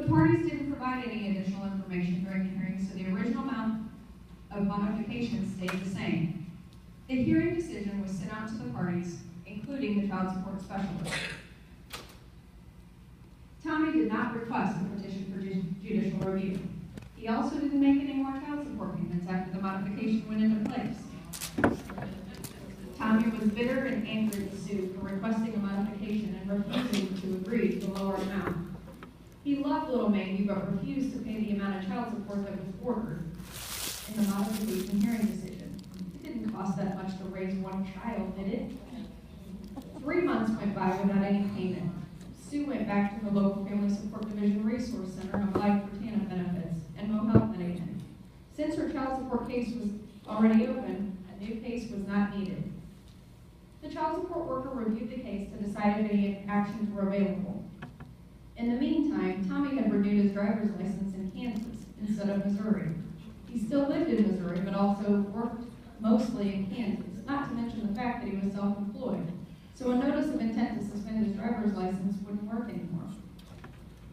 The parties didn't provide any additional information during the hearing, so the original amount of modification stayed the same. The hearing decision was sent out to the parties, including the child support specialist. Tommy did not request a petition for judicial review. He also didn't make any more child support payments after the modification went into place. Tommy was bitter and angry with Sue for requesting a modification and refusing to agree to a lower amount. He loved little Maggie but refused to pay the amount of child support that was ordered in the modification hearing decision. It didn't cost that much to raise one child, did it? 3 months went by without any payment. Sue went back to the local Family Support Division Resource Center and applied for TANF benefits and Mo Health Management. Since her child support case was already open, a new case was not needed. The child support worker reviewed the case to decide if any actions were available. In the meantime, Tommy had renewed his driver's license in Kansas instead of Missouri. He still lived in Missouri, but also worked mostly in Kansas, not to mention the fact that he was self-employed. So a notice of intent to suspend his driver's license wouldn't work anymore.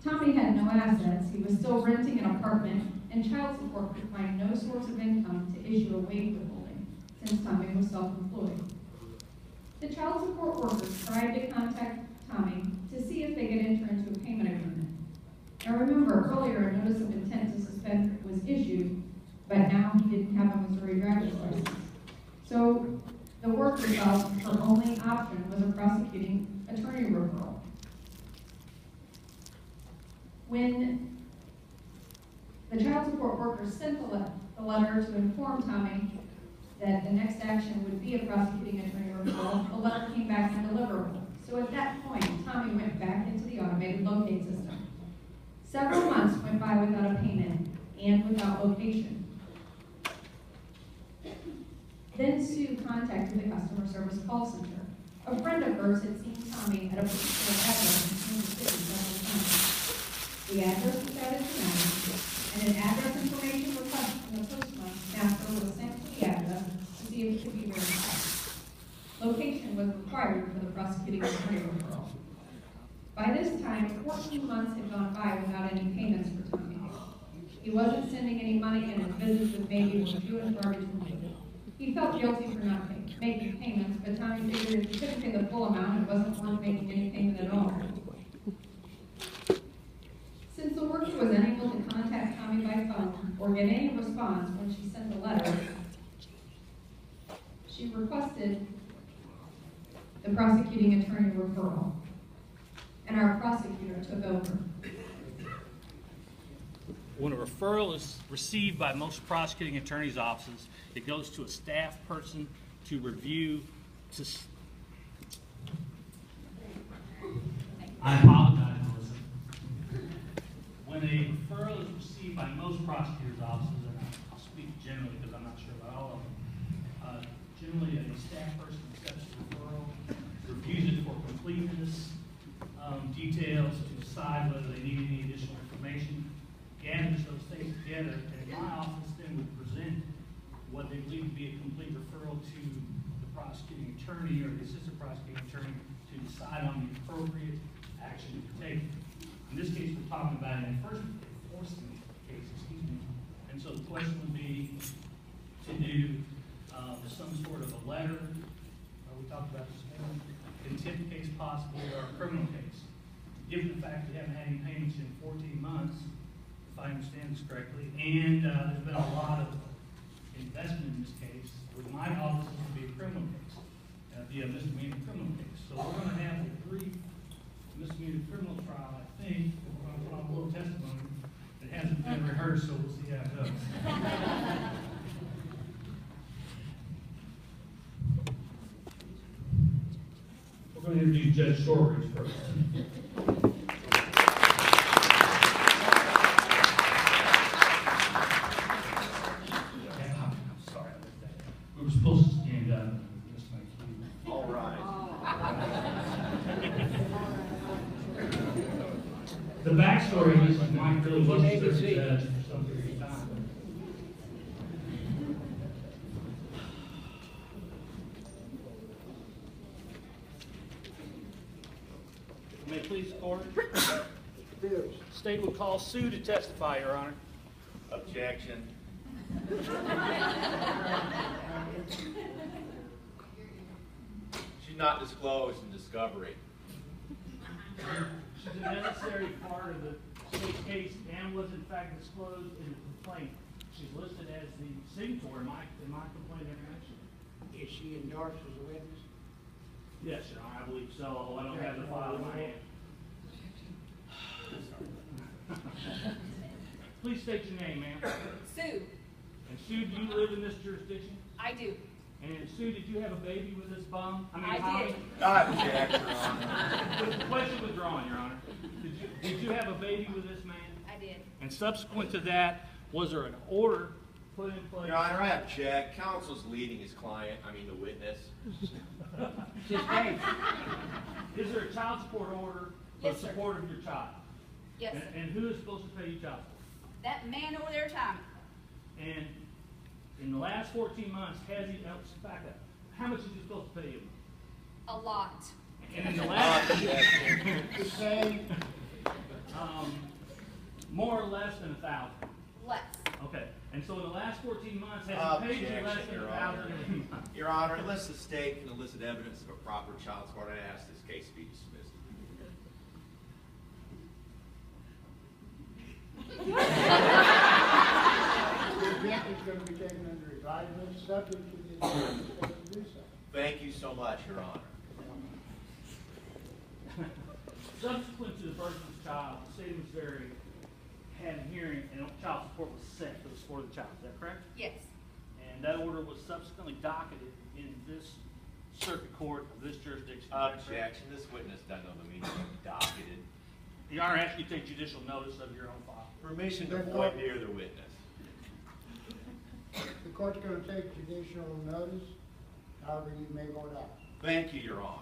Tommy had no assets, he was still renting an apartment, and child support could find no source of income to issue a wage withholding, since Tommy was self-employed. The child support workers tried to contact Tommy to see if they could enter into a payment agreement. Now remember, earlier a notice of intent to suspend was issued, but now he didn't have a Missouri driver's license. So the worker felt her only option was a prosecuting attorney referral. When the child support worker sent the letter to inform Tommy that the next action would be a prosecuting attorney referral, the letter came back undeliverable. So at that point, Tommy went back into the automated locate system. Several months went by without a payment and without location. Then Sue contacted the customer service call center. A friend of hers had seen Tommy at a particular address in Kansas City several times. The address was added to Tommy, and an address information request from the postmaster was sent to the address to see if it could be verified. Location was required for the prosecuting attorney referral. By this time, 14 months had gone by without any payments for Tommy. He wasn't sending any money, and his visits with Maggie were few and far between. He felt guilty for not making payments, but Tommy figured if he couldn't pay the full amount, it wasn't worth making any payment at all. Since the worker was unable to contact Tommy by phone or get any response when she sent the letter, she requested the prosecuting attorney referral, and our prosecutor took over. When a referral is received by most prosecuting attorneys' offices, it goes to a staff person to review. I apologize, Melissa. When a referral is received by most prosecutors' offices, and I'll speak generally because I'm not sure about all of them, generally a staff person accepts the referral, reviews it for completeness, details to decide whether they need any additional information, gathers those things together, and my office then would present what they believe to be a complete referral to the prosecuting attorney or the assistant prosecuting attorney to decide on the appropriate action to take. In this case, we're talking about an enforcement case, and so the question would be to do some sort of a letter, we talked about this morning, contempt case possibly, or a criminal case. Given the fact we haven't had any payments in 14 months, if I understand this correctly, and there's been a lot of investment in this case, with my office this would be a criminal case, be a misdemeanor criminal case. So we're going to have a brief misdemeanor criminal trial, I think. We're going to put on a little testimony. It hasn't been rehearsed, so we'll see how it goes. We're going to introduce Judge Shortridge first. The backstory is Mike really wasn't a judge for some period of time. May it please the court? State will call Sue to testify, Your Honor. Objection. She's not disclosed in discovery. She's a necessary part of the state case and was in fact disclosed in the complaint. She's listed as the signatory in my complaint information. Is she endorsed as a witness? Yes, Your Honor, I believe so, although I don't have the file in my hand. Please state your name, ma'am. Sue, And Sue, do you live in this jurisdiction? I do. And Sue, did you have a baby with this bum? I Tommy? did. Object, Your Honor. Question withdrawn, Your Honor. Did you have a baby with this man? I did. And subsequent to that, was there an order put in place? Your Honor, I object. Counsel's leading his client, the witness. Is there a child support order for Yes, sir. support of your child? Yes. And who is supposed to pay you child support? That man over there, Tommy. And in the last 14 months, has he, back up, how much is he supposed to pay you? A lot. And in the last, The same. more or less than 1,000. Less. Okay. And so in the last 14 months, has he paid you less Objection, than Your 1,000 Honor. every month? Your Honor, unless the state can elicit evidence of a proper child support, I ask this case be dismissed. The event is going to be taken under advisement, subject to the instructions to do so. Thank you so much, Your Honor. Subsequent to the birth of the child, the state of Missouri had a hearing and child support was set for the support of the child. Is that correct? Yes. And that order was subsequently docketed in this circuit court of this jurisdiction. Is that correct? Objection. This witness doesn't know the meaning of docketed. The Honor asks you to take judicial notice of your own file. Permission to point near the witness. The court's going to take judicial notice, however you may vote out. Thank you, Your Honor.